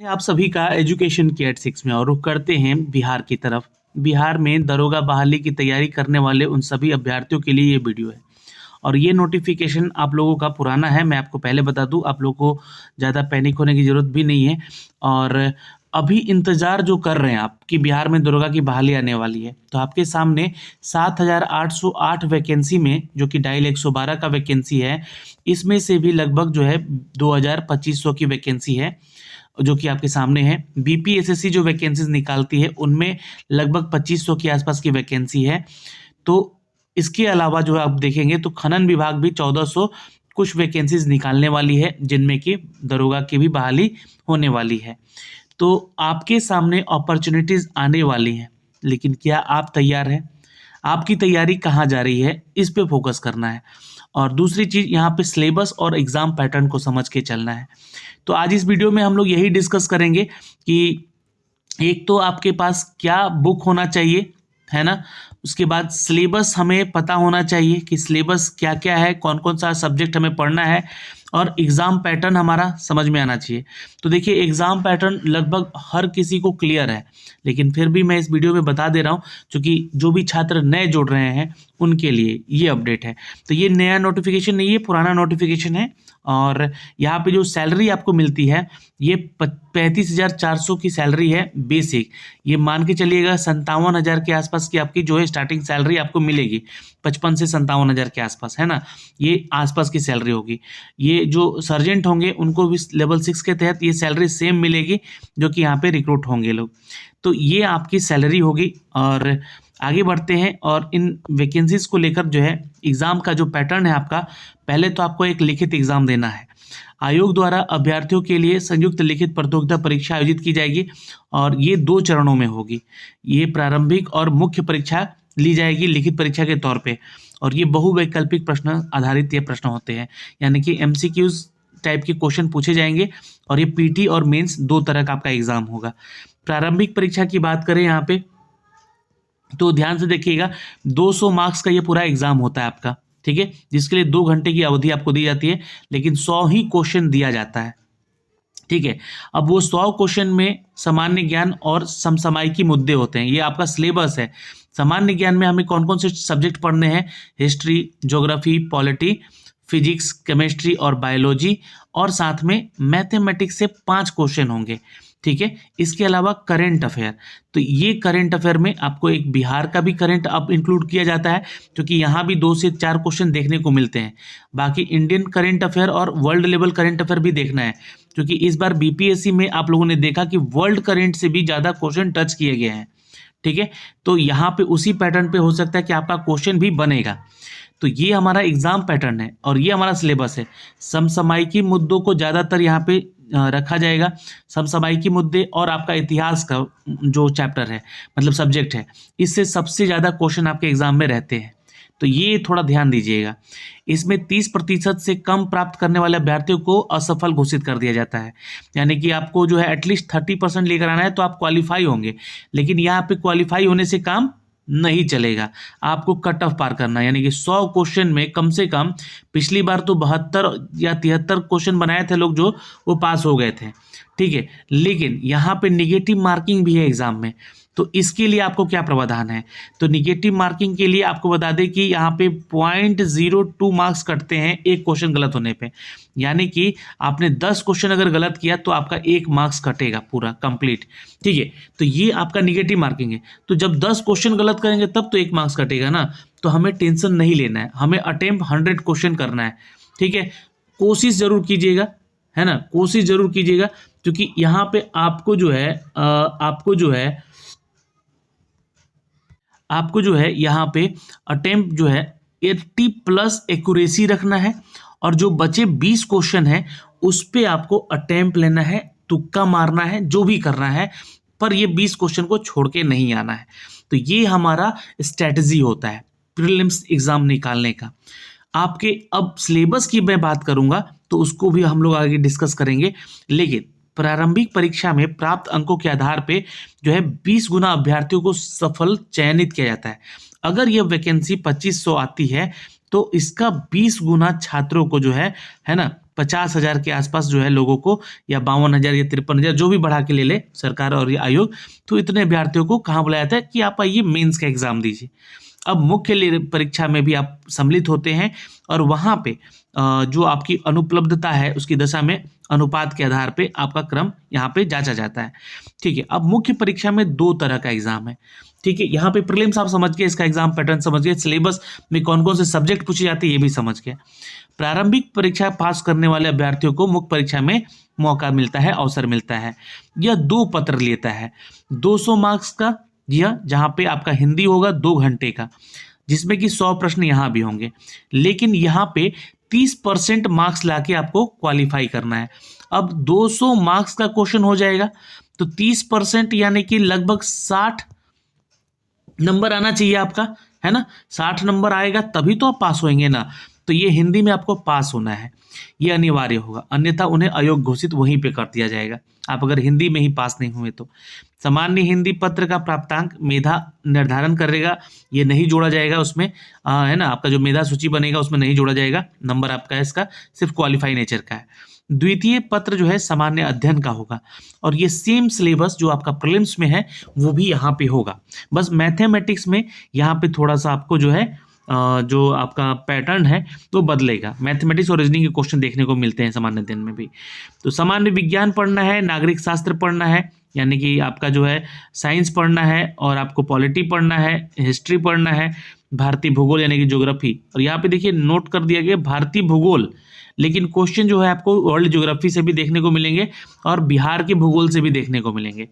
आप सभी का एजुकेशन के एट 6 में और रुख करते हैं बिहार की तरफ। बिहार में दरोगा बहाली की तैयारी करने वाले उन सभी अभ्यर्थियों के लिए ये वीडियो है और ये नोटिफिकेशन आप लोगों का पुराना है। मैं आपको पहले बता दूं, आप लोगों को ज़्यादा पैनिक होने की ज़रूरत भी नहीं है। और अभी इंतज़ार जो कर रहे हैं आप कि बिहार में दरोगा की बहाली आने वाली है, तो आपके सामने 7,808 वैकेंसी में, जो कि डायल 112 का वैकेंसी है, इसमें से भी लगभग जो है 2,2500 की वैकेंसी है जो कि आपके सामने है। बीपीएसएससी जो वैकेंसीज निकालती है उनमें लगभग 2500 के आसपास की वैकेंसी है। तो इसके अलावा जो आप देखेंगे तो खनन विभाग भी 1400 कुछ वैकेंसीज निकालने वाली है, जिनमें कि दरोगा की भी बहाली होने वाली है। तो आपके सामने अपॉर्चुनिटीज आने वाली हैं, लेकिन क्या आप तैयार हैं? आपकी तैयारी कहाँ जा रही है, इस पे फोकस करना है। और दूसरी चीज़, यहाँ पे सिलेबस और एग्ज़ाम पैटर्न को समझ के चलना है। तो आज इस वीडियो में हम लोग यही डिस्कस करेंगे कि एक तो आपके पास क्या बुक होना चाहिए, है ना। उसके बाद सिलेबस हमें पता होना चाहिए कि सिलेबस क्या क्या है, कौन कौन सा सब्जेक्ट हमें पढ़ना है, और एग्ज़ाम पैटर्न हमारा समझ में आना चाहिए। तो देखिए, एग्ज़ाम पैटर्न लगभग हर किसी को क्लियर है, लेकिन फिर भी मैं इस वीडियो में बता दे रहा हूँ, क्योंकि जो भी छात्र नए जुड़ रहे हैं उनके लिए ये अपडेट है। तो ये नया नोटिफिकेशन नहीं है, पुराना नोटिफिकेशन है। और यहाँ पे जो सैलरी आपको मिलती है, ये 35,400 की सैलरी है बेसिक। ये मान के चलिएगा 57,000 के आसपास की आपकी जो है स्टार्टिंग सैलरी आपको मिलेगी, 55 से 57,000 के आसपास, है ना। ये आसपास की सैलरी होगी। ये जो सर्जेंट होंगे उनको भी लेवल 6 के तहत ये सैलरी सेम मिलेगी, जो कि यहाँ पे रिक्रूट होंगे लोग। तो ये आपकी सैलरी होगी। और आगे बढ़ते हैं, और इन वैकेंसीज को लेकर जो है एग्ज़ाम का जो पैटर्न है आपका, पहले तो आपको एक लिखित एग्ज़ाम देना है। आयोग द्वारा अभ्यर्थियों के लिए संयुक्त लिखित प्रतियोगिता परीक्षा आयोजित की जाएगी और ये 2 चरणों में होगी। ये प्रारंभिक और मुख्य परीक्षा ली जाएगी लिखित परीक्षा के तौर पे, और ये बहुवैकल्पिक प्रश्न आधारित ये प्रश्न होते हैं, यानी कि एमसीक्यूज टाइप के क्वेश्चन पूछे जाएंगे। और ये पीटी और मेंस 2 तरह का आपका एग्ज़ाम होगा। प्रारंभिक परीक्षा की बात करें यहाँ पे, तो ध्यान से देखिएगा, 200 मार्क्स का ये पूरा एग्जाम होता है आपका, ठीक है, जिसके लिए 2 घंटे की अवधि आपको दी जाती है, लेकिन 100 ही क्वेश्चन दिया जाता है, ठीक है। अब वो 100 क्वेश्चन में सामान्य ज्ञान और समसामयिकी मुद्दे होते हैं। ये आपका सिलेबस है। सामान्य ज्ञान में हमें कौन कौन से सब्जेक्ट पढ़ने हैं? History, geography, polity, physics, chemistry और बायोलॉजी, और साथ में मैथमेटिक्स से 5 क्वेश्चन होंगे, ठीक है। इसके अलावा करेंट अफेयर, तो ये करेंट अफेयर में आपको एक बिहार का भी करेंट अब इंक्लूड किया जाता है, क्योंकि यहाँ भी 2 से 4 क्वेश्चन देखने को मिलते हैं। बाकी इंडियन करेंट अफेयर और वर्ल्ड लेवल करेंट अफेयर भी देखना है, क्योंकि इस बार बीपीएससी में आप लोगों ने देखा कि वर्ल्ड करेंट से भी ज़्यादा क्वेश्चन टच किए गए हैं, ठीक है। तो यहाँ पे उसी पैटर्न पे हो सकता है कि आपका क्वेश्चन भी बनेगा। तो ये हमारा एग्जाम पैटर्न है और ये हमारा सिलेबस है। समसामयिकी मुद्दों को ज़्यादातर यहाँ पे रखा जाएगा। समसामयिकी मुद्दे और आपका इतिहास का जो चैप्टर है, मतलब सब्जेक्ट है, इससे सबसे ज़्यादा क्वेश्चन आपके एग्जाम में रहते हैं। तो ये थोड़ा ध्यान दीजिएगा। इसमें 30% से कम प्राप्त करने वाले अभ्यर्थियों को असफल घोषित कर दिया जाता है, यानी कि आपको जो है एटलीस्ट 30% लेकर आना है तो आप क्वालिफाई होंगे। लेकिन यहाँ पे क्वालिफाई होने से काम नहीं चलेगा, आपको कट ऑफ पार करना है, यानी कि 100 क्वेश्चन में कम से कम, पिछली बार तो 72 या 73 क्वेश्चन बनाए थे लोग, जो वो पास हो गए थे, ठीक है। लेकिन यहाँ पे निगेटिव मार्किंग भी है एग्जाम में, तो इसके लिए आपको क्या प्रावधान है? तो निगेटिव मार्किंग के लिए आपको बता दें कि यहाँ पे 0.02 मार्क्स कटते हैं एक क्वेश्चन गलत होने पे, यानी कि आपने 10 क्वेश्चन अगर गलत किया तो आपका 1 मार्क्स कटेगा पूरा कंप्लीट, ठीक है। तो ये आपका निगेटिव मार्किंग है। तो जब 10 क्वेश्चन गलत करेंगे तब तो 1 मार्क्स कटेगा ना, तो हमें टेंशन नहीं लेना है, हमें अटेम्प्ट 100 क्वेश्चन करना है, ठीक है। कोशिश जरूर कीजिएगा, है ना, कोशिश जरूर कीजिएगा, क्योंकि यहाँ पे आपको जो है यहाँ पे अटेम्प्ट जो है 80+ एक्यूरेसी रखना है, और जो बचे 20 क्वेश्चन है उस पे आपको अटेम्प्ट लेना है, तुक्का मारना है, जो भी करना है, पर ये 20 क्वेश्चन को छोड़ के नहीं आना है। तो ये हमारा स्ट्रैटेजी होता है प्रीलिम्स एग्जाम निकालने का। आपके अब सिलेबस की मैं बात करूंगा तो उसको भी हम लोग आगे डिस्कस करेंगे, लेकिन प्रारंभिक परीक्षा में प्राप्त अंकों के आधार पे जो है 20 गुना अभ्यर्थियों को सफल चयनित किया जाता है। अगर यह वैकेंसी 2500 आती है तो इसका 20 गुना छात्रों को जो है ना, 50,000 के आसपास जो है लोगों को, या 52,000 या 53,000 जो भी बढ़ा के ले ले सरकार और ये आयोग, तो इतने अभ्यर्थियों को कहाँ बुलाया जाता है कि आप आइए मेंस का एग्जाम दीजिए। अब मुख्य परीक्षा में भी आप सम्मिलित होते हैं और वहाँ पे जो आपकी अनुपलब्धता है उसकी दशा में अनुपात के आधार पे आपका क्रम यहाँ पे जांचा जाता है। ठीक है, अब मुख्य परीक्षा में 2 तरह का एग्जाम है। ठीक है, यहाँ पे प्रीलिम्स आप समझ गए, इसका एग्जाम पैटर्न समझ गए, सिलेबस में कौन कौन से सब्जेक्ट पूछे जाते हैं ये भी समझ गए। प्रारंभिक परीक्षा पास करने वाले अभ्यर्थियों को मुख्य परीक्षा में मौका मिलता है, अवसर मिलता है। यह 2 पत्र लेता है, 200 मार्क्स का, यह जहाँ पे आपका हिंदी होगा 2 घंटे का, जिसमें कि 100 प्रश्न यहाँ भी होंगे, लेकिन यहाँ पे 30% मार्क्स लाके आपको क्वालिफाई करना है। अब 200 मार्क्स का क्वेश्चन हो जाएगा तो 30% यानी कि लगभग 60 नंबर आना चाहिए आपका, है ना। 60 नंबर आएगा तभी तो आप पास होंगे ना। तो ये हिंदी में आपको पास होना है, ये अनिवार्य होगा, अन्यथा उन्हें अयोग्य घोषित वहीं पे कर दिया जाएगा आप अगर हिंदी में ही पास नहीं हुए तो। सामान्य हिंदी पत्र का प्राप्तांक मेधा निर्धारण करेगा, ये नहीं जोड़ा जाएगा उसमें, है ना। आपका जो मेधा सूची बनेगा उसमें नहीं जोड़ा जाएगा, नंबर आपका इसका सिर्फ क्वालिफाई नेचर का है। द्वितीय पत्र जो है सामान्य अध्ययन का होगा, और ये सेम सिलेबस जो आपका प्रीलिम्स में है वो भी यहाँ पे होगा, बस मैथमेटिक्स में यहाँ पे थोड़ा सा आपको जो है जो आपका पैटर्न है तो बदलेगा। मैथमेटिक्स और रीजनिंग के क्वेश्चन देखने को मिलते हैं सामान्य अध्ययन में भी। तो सामान्य विज्ञान पढ़ना है, नागरिक शास्त्र पढ़ना है, यानी कि आपका जो है साइंस पढ़ना है, और आपको पॉलिटी पढ़ना है, हिस्ट्री पढ़ना है, भारतीय भूगोल यानी कि ज्योग्राफी। और यहाँ पे देखिए नोट कर दिया गया भारतीय भूगोल, लेकिन क्वेश्चन जो है आपको वर्ल्ड ज्योग्राफी से भी देखने को मिलेंगे और बिहार के भूगोल से भी देखने को मिलेंगे।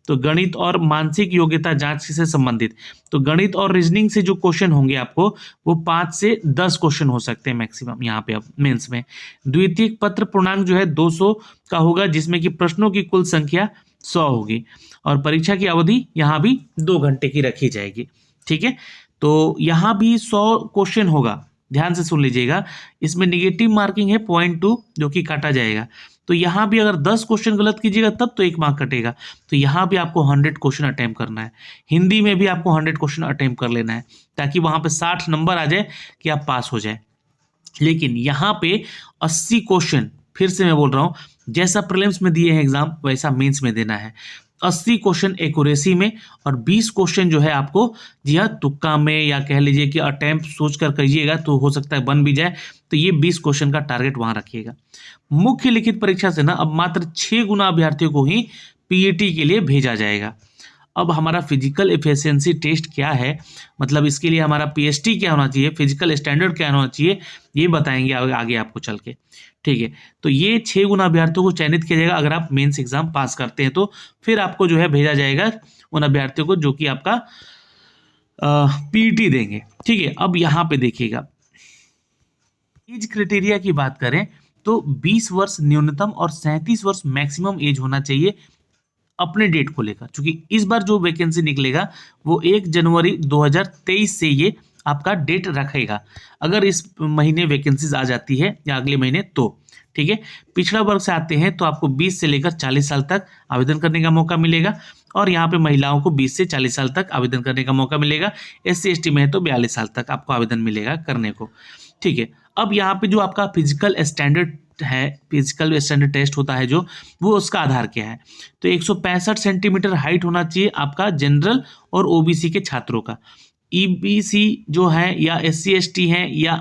तो गणित और मानसिक योग्यता जांच से संबंधित, तो गणित और रीजनिंग से जो क्वेश्चन होंगे आपको वो 5 से 10 क्वेश्चन हो सकते हैं मैक्सिमम यहाँ पे मेंस में। द्वितीय पत्र पूर्णांक जो है 200 का होगा, जिसमें कि प्रश्नों की कुल संख्या 100 होगी, और परीक्षा की अवधि यहाँ भी 2 घंटे की रखी जाएगी। ठीक है, तो यहाँ भी 100 क्वेश्चन होगा, ध्यान से सुन लीजिएगा। इसमें निगेटिव मार्किंग है 0.2 जो कि काटा जाएगा। तो यहाँ भी अगर 10 क्वेश्चन गलत कीजिएगा तब तो 1 मार्क कटेगा। तो यहाँ भी आपको 100 क्वेश्चन अटेम्प्ट करना है। हिंदी में भी आपको 100 क्वेश्चन अटेम्प्ट कर लेना है, ताकि वहाँ पे 60 नंबर आ जाए कि आप पास हो जाए। लेकिन यहाँ पे 80 क्वेश्चन, फिर से मैं बोल रहा हूँ, जैसा प्रीलिम्स में दिए हैं एग्जाम वैसा मेंस में देना है। 80 क्वेश्चन एक्यूरेसी में और 20 क्वेश्चन जो है आपको, जी हाँ, तुक्का में, या कह लीजिए कि अटेम्प्ट सोच कर करिएगा तो हो सकता है बन भी जाए। तो ये 20 क्वेश्चन का टारगेट वहां रखिएगा। मुख्य लिखित परीक्षा से ना अब मात्र 6 गुना अभ्यर्थियों को ही पीईटी के लिए भेजा जाएगा। अब हमारा फिजिकल एफिशिएंसी टेस्ट क्या है, मतलब इसके लिए हमारा पीएसटी क्या होना चाहिए, फिजिकल स्टैंडर्ड क्या होना चाहिए, ये बताएंगे आगे आपको चल के। ठीक है, तो ये 6 गुना अभ्यर्थियों को चयनित किया जाएगा अगर आप मेंस एग्जाम पास करते हैं तो। फिर आपको जो है भेजा जाएगा उन अभ्यर्थियों को जो कि आपका पीईटी देंगे। ठीक है, अब यहाँ पे देखिएगा एज क्राइटेरिया की बात करें तो 20 वर्ष न्यूनतम और 37 वर्ष मैक्सिमम एज होना चाहिए अपने डेट को लेकर, क्योंकि इस बार जो वैकेंसी निकलेगा वो 1 जनवरी 2023 से ये आपका डेट रखेगा, अगर इस महीने वैकेंसीज आ जाती है या अगले महीने तो। ठीक है, पिछड़ा वर्ग से आते हैं तो आपको 20 से लेकर 40 साल तक आवेदन करने का मौका मिलेगा, और यहाँ पे महिलाओं को 20 से 40 साल तक आवेदन करने का मौका मिलेगा। SC ST में है तो 42 साल तक आपको आवेदन मिलेगा करने को। ठीक है, अब यहाँ पे जो आपका फिजिकल स्टैंडर्ड है, फिजिकल स्टैंडर्ड टेस्ट होता है जो, वो उसका आधार क्या है, तो 165 सेंटीमीटर हाइट होना चाहिए आपका जनरल और ओबीसी के छात्रों का। ईबीसी जो है या SC ST हैं या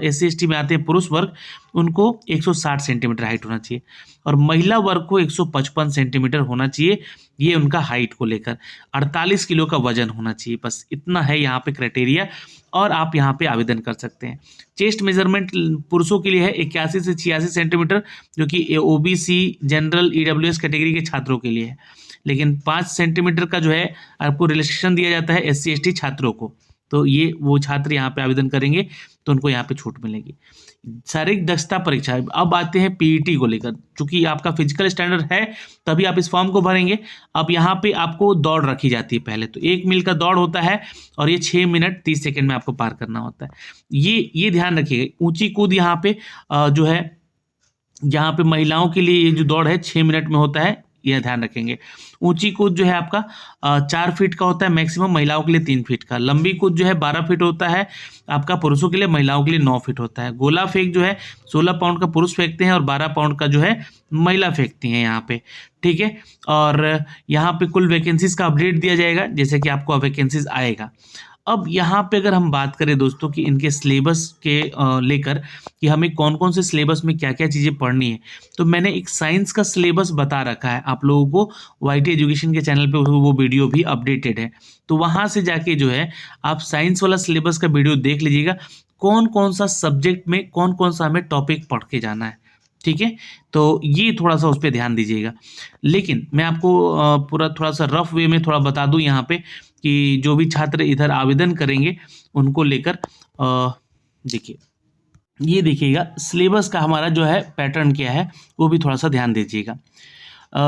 SC ST में आते हैं पुरुष वर्ग, उनको 160 सेंटीमीटर हाइट होना चाहिए, और महिला वर्ग को 155 सेंटीमीटर होना चाहिए, ये उनका हाइट को लेकर। 48 किलो का वजन होना चाहिए, बस इतना है यहाँ पे क्राइटेरिया, और आप यहाँ पे आवेदन कर सकते हैं। चेस्ट मेजरमेंट पुरुषों के लिए है 81 से 86 सेंटीमीटर, जो कि ओबीसी जनरल EWS कैटेगरी के छात्रों के लिए है, लेकिन 5 सेंटीमीटर का जो है आपको रिलैक्सेशन दिया जाता है SC ST छात्रों को। तो ये वो छात्र यहाँ पे आवेदन करेंगे तो उनको यहाँ पे छूट मिलेगी। शारीरिक दक्षता परीक्षा, अब आते हैं पीईटी को लेकर, चूंकि आपका फिजिकल स्टैंडर्ड है तभी आप इस फॉर्म को भरेंगे। अब यहाँ पे आपको दौड़ रखी जाती है, पहले तो 1 मील का दौड़ होता है और ये 6 मिनट 30 सेकेंड में आपको पार करना होता है। ये ध्यान रखिएगा। ऊंची कूद यहाँ पे जो है, यहाँ पे महिलाओं के लिए ये जो दौड़ है 6 मिनट में होता है, यह ध्यान रखेंगे। ऊंची कूद जो है आपका 4 फीट का होता है मैक्सिमम, महिलाओं के लिए 3 फीट का। लंबी कूद जो है 12 फीट होता है आपका पुरुषों के लिए, महिलाओं के लिए 9 फीट होता है। गोला फेंक जो है 16 पाउंड का पुरुष फेंकते हैं और 12 पाउंड का जो है महिला फेंकती हैं यहाँ पे, ठीक है। और यहाँ पे कुल वैकेंसीज का अपडेट दिया जाएगा जैसे कि आपको वैकेंसीज आएगा। अब यहाँ पे अगर हम बात करें दोस्तों कि इनके सिलेबस के लेकर कि हमें कौन कौन से सिलेबस में क्या क्या चीज़ें पढ़नी है, तो मैंने एक साइंस का सिलेबस बता रखा है आप लोगों को, वाईटी एजुकेशन के चैनल पे वो वीडियो भी अपडेटेड है, तो वहाँ से जाके जो है आप साइंस वाला सिलेबस का वीडियो देख लीजिएगा, कौन कौन सा सब्जेक्ट में कौन कौन सा हमें टॉपिक पढ़ के जाना है, ठीक है। तो ये थोड़ा सा उस पर ध्यान दीजिएगा। लेकिन मैं आपको पूरा थोड़ा सा रफ वे में थोड़ा बता दूं यहाँ पे कि जो भी छात्र इधर आवेदन करेंगे उनको लेकर देखिए, ये देखिएगा सिलेबस का हमारा जो है पैटर्न क्या है वो भी थोड़ा सा ध्यान दीजिएगा।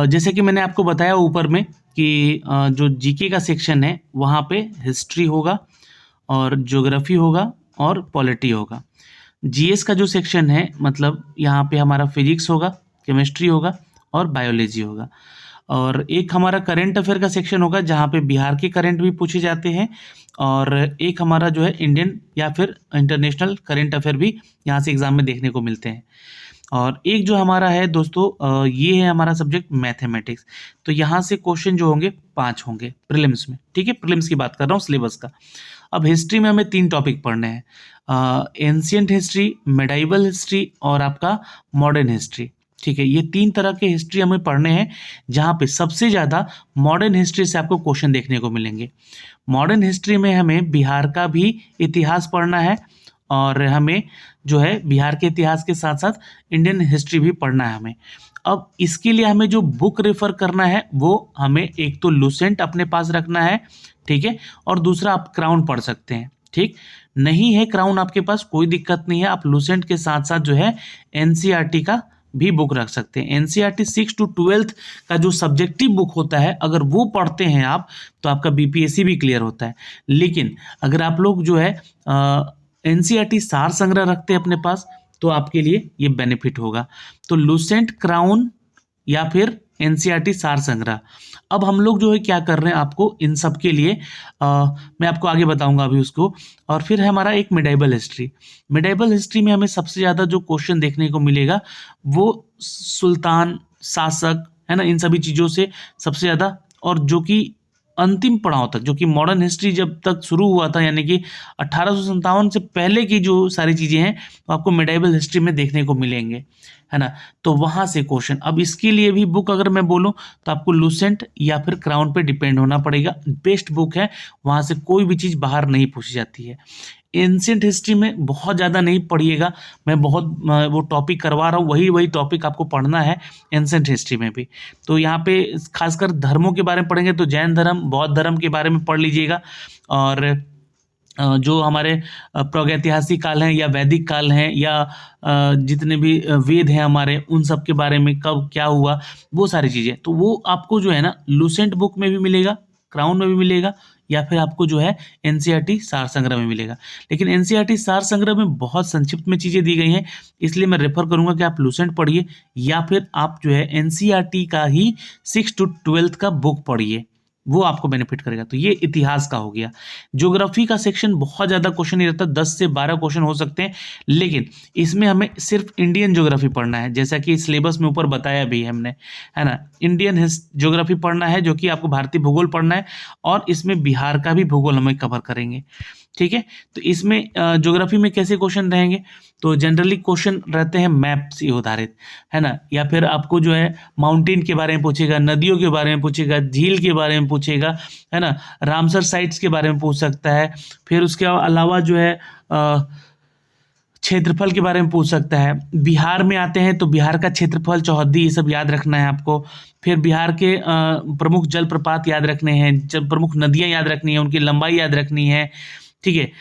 जैसे कि मैंने आपको बताया ऊपर में कि जो जीके का सेक्शन है वहाँ पे हिस्ट्री होगा और ज्योग्राफी होगा और पॉलिटी होगा। जीएस का जो सेक्शन है मतलब यहाँ पे हमारा फिजिक्स होगा, केमिस्ट्री होगा और बायोलॉजी होगा। और एक हमारा करंट अफेयर का सेक्शन होगा जहाँ पे बिहार के करंट भी पूछे जाते हैं, और एक हमारा जो है इंडियन या फिर इंटरनेशनल करंट अफेयर भी यहाँ से एग्जाम में देखने को मिलते हैं। और एक जो हमारा है दोस्तों ये है हमारा सब्जेक्ट मैथमेटिक्स, तो यहाँ से क्वेश्चन जो होंगे 5 होंगे प्रीलिम्स में, ठीक है। प्रीलिम्स की बात कर रहा हूँ सिलेबस का। अब हिस्ट्री में हमें 3 टॉपिक पढ़ने हैं, एंशियंट हिस्ट्री, मेडाइवल हिस्ट्री और आपका मॉडर्न हिस्ट्री, ठीक है। ये 3 तरह के हिस्ट्री हमें पढ़ने हैं जहाँ पे सबसे ज़्यादा मॉडर्न हिस्ट्री से आपको क्वेश्चन देखने को मिलेंगे। मॉडर्न हिस्ट्री में हमें बिहार का भी इतिहास पढ़ना है और हमें जो है बिहार के इतिहास के साथ साथ इंडियन हिस्ट्री भी पढ़ना है हमें। अब इसके लिए हमें जो बुक रेफर करना है वो हमें एक तो लूसेंट अपने पास रखना है, ठीक है, और दूसरा आप क्राउन पढ़ सकते हैं, ठीक। नहीं है क्राउन आपके पास कोई दिक्कत नहीं है, आप लूसेंट के साथ साथ जो है एनसीईआरटी का भी बुक रख सकते हैं। एनसीईआरटी 6 to 12 का जो सब्जेक्टिव बुक होता है अगर वो पढ़ते हैं आप तो आपका बीपीएससी भी क्लियर होता है। लेकिन अगर आप लोग जो है एनसीईआरटी सार संग्रह रखते हैं अपने पास तो आपके लिए ये बेनिफिट होगा। तो लूसेंट, क्राउन या फिर एनसीईआरटी सार संग्रह। अब हम लोग जो है क्या कर रहे हैं आपको इन सब के लिए मैं आपको आगे बताऊंगा अभी उसको। और फिर है हमारा एक मिडाइवल हिस्ट्री। मिडाइवल हिस्ट्री में हमें सबसे ज़्यादा जो क्वेश्चन देखने को मिलेगा वो सुल्तान, शासक, है ना, इन सभी चीज़ों से सबसे ज़्यादा, और जो कि अंतिम पड़ाव तक, जो कि मॉडर्न हिस्ट्री जब तक शुरू हुआ था यानी कि 1857 से पहले की जो सारी चीज़ें हैं वो आपको मिडाइवल हिस्ट्री में देखने को मिलेंगे, है ना। तो वहाँ से क्वेश्चन, अब इसके लिए भी बुक अगर मैं बोलूँ तो आपको लूसेंट या फिर क्राउन पे डिपेंड होना पड़ेगा, बेस्ट बुक है, वहाँ से कोई भी चीज़ बाहर नहीं पूछी जाती है। एंशिएंट हिस्ट्री में बहुत ज़्यादा नहीं पढ़िएगा, मैं बहुत वो टॉपिक करवा रहा हूँ, वही टॉपिक आपको पढ़ना है एंशिएंट हिस्ट्री में भी। तो यहाँ पे खासकर धर्मों के बारे में पढ़ेंगे तो जैन धर्म, बौद्ध धर्म के बारे में पढ़ लीजिएगा, और जो हमारे प्रागैतिहासिक काल हैं या वैदिक काल हैं या जितने भी वेद हैं हमारे, उन सब के बारे में कब क्या हुआ वो सारी चीज़ें, तो वो आपको जो है ना लूसेंट बुक में भी मिलेगा, क्राउन में भी मिलेगा, या फिर आपको जो है एनसीईआरटी सार संग्रह में मिलेगा। लेकिन एनसीईआरटी सार संग्रह में बहुत संक्षिप्त में चीज़ें दी गई हैं, इसलिए मैं रेफर करूंगा कि आप लूसेंट पढ़िए या फिर आप जो है एनसीईआरटी का ही 6 to 12 का बुक पढ़िए, वो आपको बेनिफिट करेगा। तो ये इतिहास का हो गया। ज्योग्राफी का सेक्शन बहुत ज़्यादा क्वेश्चन नहीं रहता, 10 से 12 क्वेश्चन हो सकते हैं, लेकिन इसमें हमें सिर्फ इंडियन ज्योग्राफी पढ़ना है, जैसा कि सिलेबस में ऊपर बताया भी है हमने, है ना। इंडियन ज्योग्राफी पढ़ना है जो कि आपको भारतीय भूगोल पढ़ना है, और इसमें बिहार का भी भूगोल हमें कवर करेंगे, ठीक है। तो इसमें ज्योग्राफी में कैसे क्वेश्चन रहेंगे, तो जनरली क्वेश्चन रहते हैं मैप से आधारित, है ना, या फिर आपको जो है माउंटेन के बारे में पूछेगा, नदियों के बारे में पूछेगा, झील के बारे में पूछेगा, है ना, रामसर साइट्स के बारे में पूछ सकता है। फिर उसके अलावा जो है क्षेत्रफल के बारे में पूछ सकता है। बिहार में आते हैं तो बिहार का क्षेत्रफल, चौहद्दी, ये सब याद रखना है आपको। फिर बिहार के प्रमुख जलप्रपात याद रखने हैं, प्रमुख नदियाँ याद रखनी है, उनकी लंबाई याद रखनी है, ठीक है।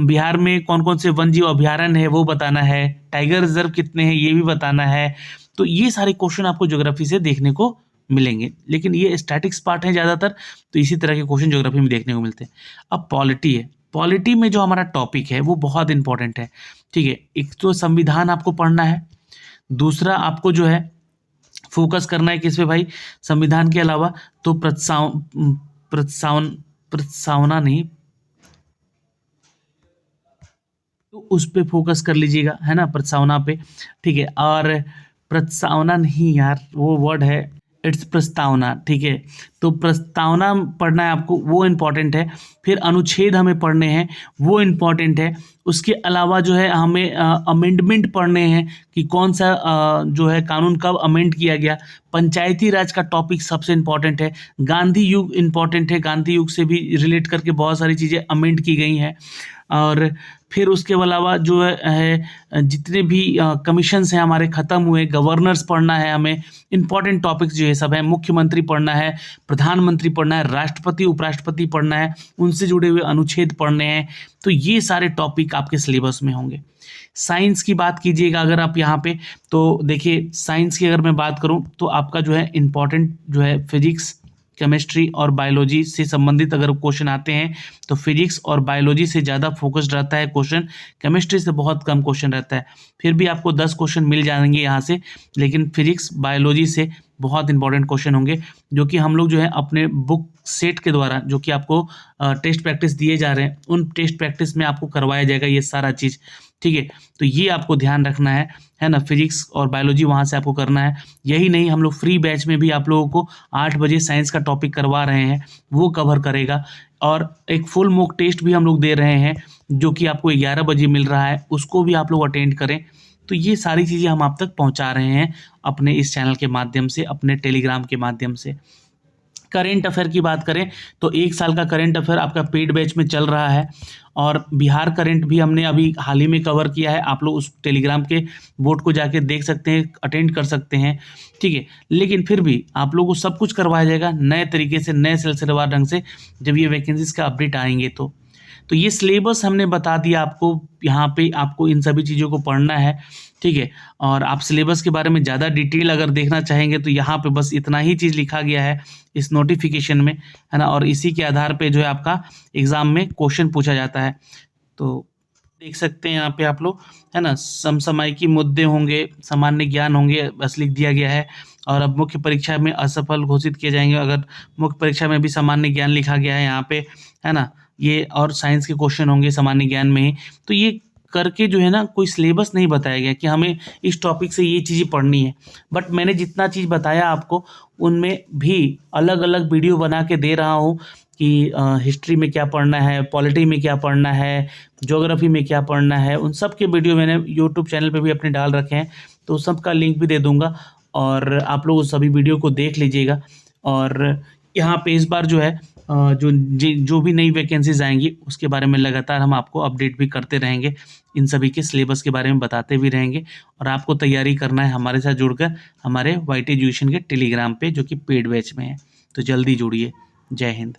बिहार में कौन कौन से वन जीव अभयारण्य है वो बताना है, टाइगर रिजर्व कितने हैं ये भी बताना है। तो ये सारे क्वेश्चन आपको ज्योग्राफी से देखने को मिलेंगे, लेकिन ये स्टैटिक्स पार्ट है ज़्यादातर, तो इसी तरह के क्वेश्चन ज्योग्राफी में देखने को मिलते हैं। अब पॉलिटी है, पॉलिटी में जो हमारा टॉपिक है वो बहुत इंपॉर्टेंट है, ठीक है। एक तो संविधान आपको पढ़ना है, दूसरा आपको जो है फोकस करना है किस पे भाई, संविधान के अलावा, तो प्रस्तावना नहीं, तो उस पे फोकस कर लीजिएगा, है ना, प्रस्तावना पे, ठीक है। और प्रस्तावना नहीं यार, वो वर्ड है, इट्स प्रस्तावना, ठीक है। तो प्रस्तावना पढ़ना है आपको, वो इम्पॉर्टेंट है। फिर अनुच्छेद हमें पढ़ने हैं, वो इम्पॉर्टेंट है। उसके अलावा जो है हमें अमेंडमेंट पढ़ने हैं कि कौन सा जो है कानून कब अमेंड किया गया। पंचायती राज का टॉपिक सबसे इम्पॉर्टेंट है। गांधी युग इम्पॉर्टेंट है, गांधी युग से भी रिलेट करके बहुत सारी चीज़ें अमेंड की गई हैं। और फिर उसके अलावा जो है जितने भी कमीशंस हैं हमारे ख़त्म हुए, गवर्नर्स पढ़ना है हमें, इंपॉर्टेंट टॉपिक्स जो ये सब है, मुख्यमंत्री पढ़ना है, प्रधानमंत्री पढ़ना है, राष्ट्रपति उपराष्ट्रपति पढ़ना है, उनसे जुड़े हुए अनुच्छेद पढ़ने हैं। तो ये सारे टॉपिक आपके सिलेबस में होंगे। साइंस की बात कीजिएगा अगर आप यहाँ पे, तो देखिए साइंस की अगर मैं बात करूँ तो आपका जो है इम्पॉर्टेंट जो है फिजिक्स, केमिस्ट्री और बायोलॉजी से संबंधित अगर क्वेश्चन आते हैं तो फिजिक्स और बायोलॉजी से ज़्यादा फोकस्ड रहता है क्वेश्चन, केमिस्ट्री से बहुत कम क्वेश्चन रहता है। फिर भी आपको 10 क्वेश्चन मिल जाएंगे यहाँ से, लेकिन फिजिक्स बायोलॉजी से बहुत इंपॉर्टेंट क्वेश्चन होंगे, जो कि हम लोग जो है अपने बुक सेट के द्वारा, जो कि आपको टेस्ट प्रैक्टिस दिए जा रहे हैं, उन टेस्ट प्रैक्टिस में आपको करवाया जाएगा ये सारा चीज़, ठीक है। तो ये आपको ध्यान रखना है ना, फिजिक्स और बायोलॉजी वहाँ से आपको करना है। यही नहीं, हम लोग फ्री बैच में भी आप लोगों को 8 बजे साइंस का टॉपिक करवा रहे हैं, वो कवर करेगा। और एक फुल मॉक टेस्ट भी हम लोग दे रहे हैं, जो कि आपको 11 बजे मिल रहा है, उसको भी आप लोग अटेंड करें। तो ये सारी चीज़ें हम आप तक पहुँचा रहे हैं अपने इस चैनल के माध्यम से, अपने टेलीग्राम के माध्यम से। करेंट अफेयर की बात करें तो 1 साल का करेंट अफेयर आपका पेड बैच में चल रहा है, और बिहार करंट भी हमने अभी हाल ही में कवर किया है। आप लोग उस टेलीग्राम के बोर्ड को जाके देख सकते हैं, अटेंड कर सकते हैं, ठीक है। लेकिन फिर भी आप लोगों को सब कुछ करवाया जाएगा नए तरीके से, नए सिलसिलेवार ढंग से, जब ये वैकेंसीज का अपडेट आएंगे तो ये सिलेबस हमने बता दिया आपको। यहाँ पे आपको इन सभी चीज़ों को पढ़ना है, ठीक है। और आप सिलेबस के बारे में ज़्यादा डिटेल अगर देखना चाहेंगे तो यहाँ पे बस इतना ही चीज़ लिखा गया है इस नोटिफिकेशन में, है ना, और इसी के आधार पे जो है आपका एग्ज़ाम में क्वेश्चन पूछा जाता है। तो देख सकते हैं यहाँ पे आप लोग, है ना, समसामयिकी मुद्दे होंगे, सामान्य ज्ञान होंगे, बस लिख दिया गया है। और अब मुख्य परीक्षा में असफल घोषित किए जाएंगे, अगर मुख्य परीक्षा में भी सामान्य ज्ञान लिखा गया है यहाँ पे, है ना, ये और साइंस के क्वेश्चन होंगे सामान्य ज्ञान में ही। तो ये करके जो है ना, कोई सिलेबस नहीं बताया गया कि हमें इस टॉपिक से ये चीज़ें पढ़नी है, बट मैंने जितना चीज़ बताया आपको उनमें भी अलग अलग वीडियो बना के दे रहा हूँ कि हिस्ट्री में क्या पढ़ना है, पॉलिटी में क्या पढ़ना है, ज्योग्राफी में क्या पढ़ना है, उन सब के वीडियो मैंने यूट्यूब चैनल पे भी अपने डाल रखे हैं, तो उस सब का लिंक भी दे दूंगा, और आप लोग उस सभी वीडियो को देख लीजिएगा। और यहाँ पे इस बार जो है जो भी नई वैकेंसीज आएंगी उसके बारे में लगातार हम आपको अपडेट भी करते रहेंगे, इन सभी के सिलेबस के बारे में बताते भी रहेंगे। और आपको तैयारी करना है हमारे साथ जुड़कर हमारे वाईटी एजुकेशन के टेलीग्राम पे, जो कि पेड बैच में है। तो जल्दी जुड़िए। जय हिंद।